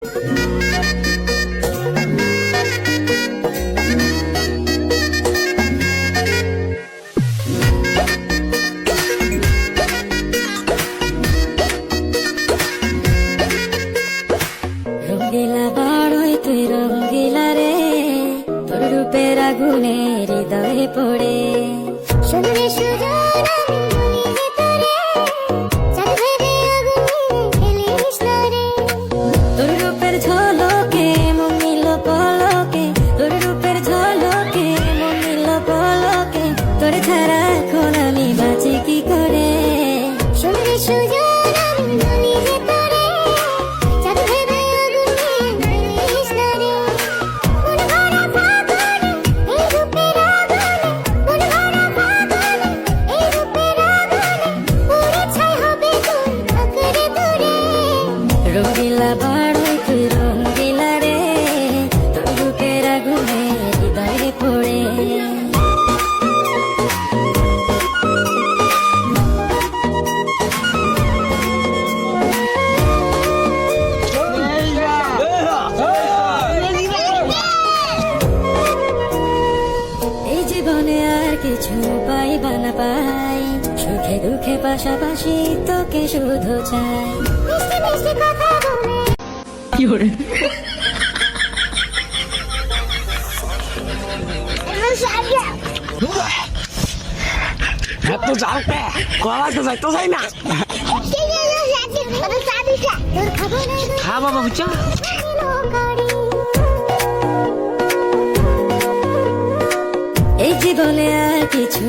রঙ্গিলা বাড়ই তুই রঙ্গিলা রে, তোর রূপের আগুনে হৃদয়ে পড়ে। শুনলে সুজন আমি মনে তোরে, চাঁদ ভেবে আগুনে ফেলিস না রে। তোর রূপের ঝলকে মন নিল পলকে, তোর রূপের ঝলকে মন নিল পলকে, তোর ছাড়া এখন আমি বাঁচি কি করে। শুনলে সুজন আমি মনে তোরে, চাঁদ ভেবে আগুনে ফেলিস না রে। মন ভরা ফাগুনে এই রূপের আগুনে, মন ভরা ফাগুনে এই রূপের আগুনে, পুড়ে ছাই হবে তোর আঁকড়ে ধরে। রঙ্গিলা বাড়ই তুই রঙ্গিলা রে, তোর রূপের আগুনে হৃদয়ে পড়ে। এই জীবনে আর কিছু পাইবা না পাই, সুখে দুঃখে পাশাপাশি তোকে শুধু চাই। মিষ্টি মিষ্টি কথা বলে এত জালতে কলাতে যাইতো যাই না খা বাবা বুঝছো। এই জীবনে আর কিছু